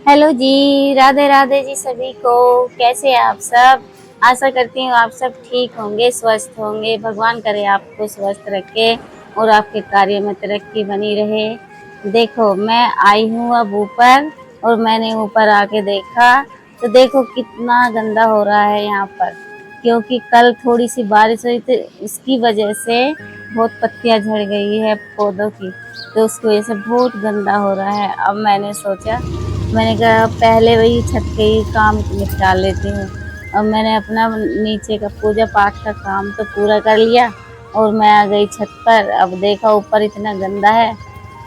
Hello जी, राधे राधे जी सभी को। कैसे हैं आप सब? आशा करती हूँ आप सब ठीक होंगे, स्वस्थ होंगे। भगवान करे आपको स्वस्थ रखे और आपके कार्य में तरक्की बनी रहे। देखो मैं आई हूँ अब ऊपर, और मैंने ऊपर आके देखा तो देखो कितना गंदा हो रहा है यहाँ पर, क्योंकि कल थोड़ी सी बारिश हुई थी, इसकी वजह से बहुत पत्तियां झड़ गई है पौधों की, तो उसकी वजह से बहुत गंदा हो रहा है। अब मैंने कहा पहले वही छत के ही काम निपटा लेती हूँ। अब मैंने अपना नीचे का पूजा पाठ का काम तो पूरा कर लिया, और मैं आ गई छत पर। अब देखा ऊपर इतना गंदा है,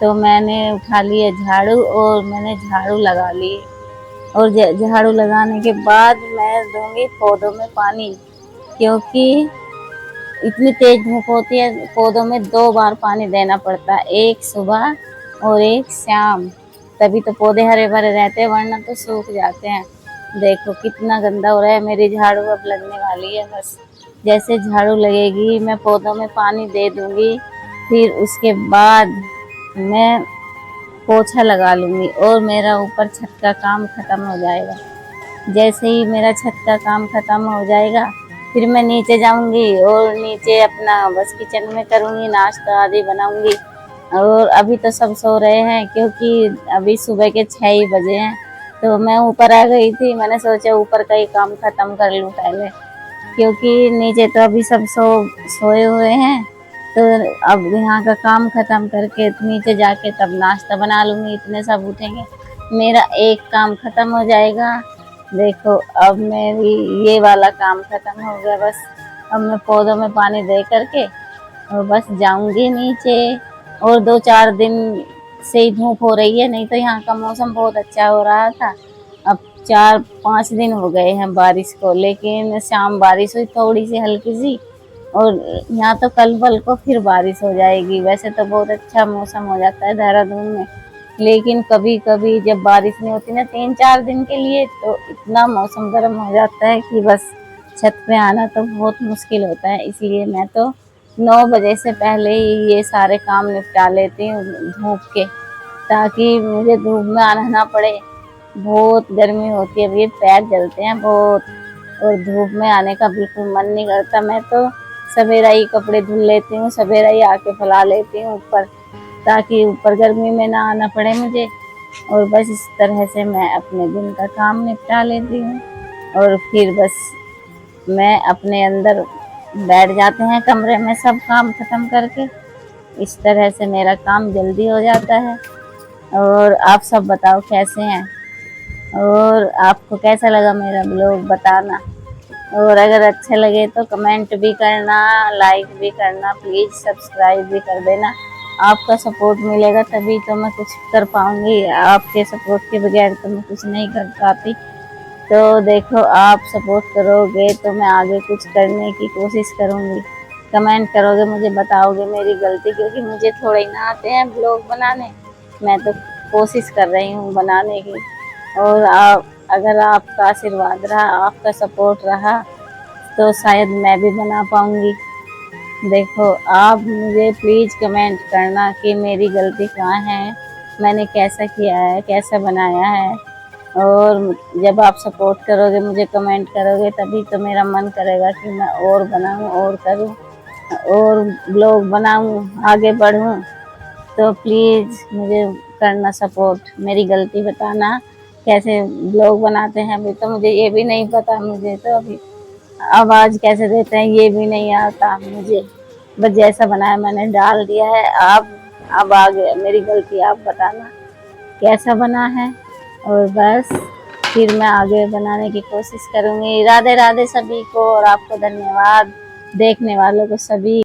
तो मैंने उठा लिया झाड़ू और मैंने झाड़ू लगा ली। और झाड़ू लगाने के बाद मैं दूंगी पौधों में पानी, क्योंकि इतनी तेज धूप होती है, पौधों में 2 बार पानी देना पड़ता है, एक सुबह और एक शाम। तभी तो पौधे हरे भरे रहते हैं, वरना तो सूख जाते हैं। देखो कितना गंदा हो रहा है। मेरी झाड़ू अब लगने वाली है, बस जैसे झाड़ू लगेगी मैं पौधों में पानी दे दूंगी, फिर उसके बाद मैं पोछा लगा लूंगी और मेरा ऊपर छत का काम खत्म हो जाएगा। जैसे ही मेरा छत का काम खत्म हो जाएगा, फिर मैं नीचे जाऊंगी और नीचे अपना बस किचन में करूंगी, नाश्ता आदि बनाऊंगी। और अभी तो सब सो रहे हैं, क्योंकि अभी सुबह के 6 ही बजे हैं। तो मैं ऊपर आ गई थी, मैंने सोचा ऊपर का ही काम खत्म कर लूं पहले, क्योंकि नीचे तो अभी सब सोए हुए हैं। तो अब यहाँ का काम खत्म करके नीचे जाके तब नाश्ता बना लूंगी, इतने सब उठेंगे, मेरा एक काम खत्म हो जाएगा। देखो अब मेरी ये वाला काम खत्म हो गया, बस अब मैं पौधों में पानी दे करके और बस जाऊंगी नीचे। और 2-4 दिन से ही धूप हो रही है, नहीं तो यहाँ का मौसम बहुत अच्छा हो रहा था। अब 4-5 दिन हो गए हैं बारिश को, लेकिन शाम बारिश हुई थोड़ी सी हल्की सी, और यहाँ तो कल पल को फिर बारिश हो जाएगी। वैसे तो बहुत अच्छा मौसम हो जाता है देहरादून में, लेकिन कभी कभी जब बारिश नहीं होती ना 3-4 दिन के लिए, तो इतना मौसम गर्म हो जाता है कि बस छत पे आना तो बहुत मुश्किल होता है। इसलिए मैं तो 9 बजे से पहले ही ये सारे काम निपटा लेती हूँ धूप के, ताकि मुझे धूप में आना ना पड़े। बहुत गर्मी होती है, ये पैर जलते हैं बहुत, और धूप में आने का बिल्कुल मन नहीं करता। मैं तो सवेरा ही कपड़े धुल लेती हूँ, सवेरा ही आके फैला लेती हूँ ऊपर, ताकि ऊपर गर्मी में ना आना पड़े मुझे। और बस इस तरह से मैं अपने दिन का काम निपटा लेती हूँ, और फिर बस मैं अपने अंदर बैठ जाते हैं कमरे में सब काम खत्म करके। इस तरह से मेरा काम जल्दी हो जाता है। और आप सब बताओ कैसे हैं, और आपको कैसा लगा मेरा ब्लॉग बताना। और अगर अच्छे लगे तो कमेंट भी करना, लाइक भी करना, प्लीज़ सब्सक्राइब भी कर देना। आपका सपोर्ट मिलेगा तभी तो मैं कुछ कर पाऊँगी, आपके सपोर्ट के बगैर तो मैं कुछ नहीं कर पाती। तो देखो आप सपोर्ट करोगे तो मैं आगे कुछ करने की कोशिश करूँगी। कमेंट करोगे, मुझे बताओगे मेरी गलती, क्योंकि मुझे थोड़े ही ना आते हैं ब्लॉग बनाने। मैं तो कोशिश कर रही हूँ बनाने की। और आप, अगर आपका आशीर्वाद रहा, आपका सपोर्ट रहा, तो शायद मैं भी बना पाऊँगी। देखो आप मुझे प्लीज़ कमेंट करना कि मेरी गलती कहाँ है, मैंने कैसा किया है, कैसा बनाया है। और जब आप सपोर्ट करोगे, मुझे कमेंट करोगे, तभी तो मेरा मन करेगा कि मैं और बनाऊँ और करूँ और ब्लॉग बनाऊँ, आगे बढ़ूँ। तो प्लीज़ मुझे करना सपोर्ट, मेरी गलती बताना कैसे ब्लॉग बनाते हैं। अभी तो मुझे ये भी नहीं पता, मुझे तो अभी आवाज़ कैसे देते हैं ये भी नहीं आता मुझे। बस जैसा बनाया मैंने डाल दिया है। आप अब आ गया, मेरी गलती आप बताना कैसा बना है, और बस फिर मैं आगे बनाने की कोशिश करूँगी। राधे राधे सभी को, और आपको धन्यवाद देखने वालों को सभी।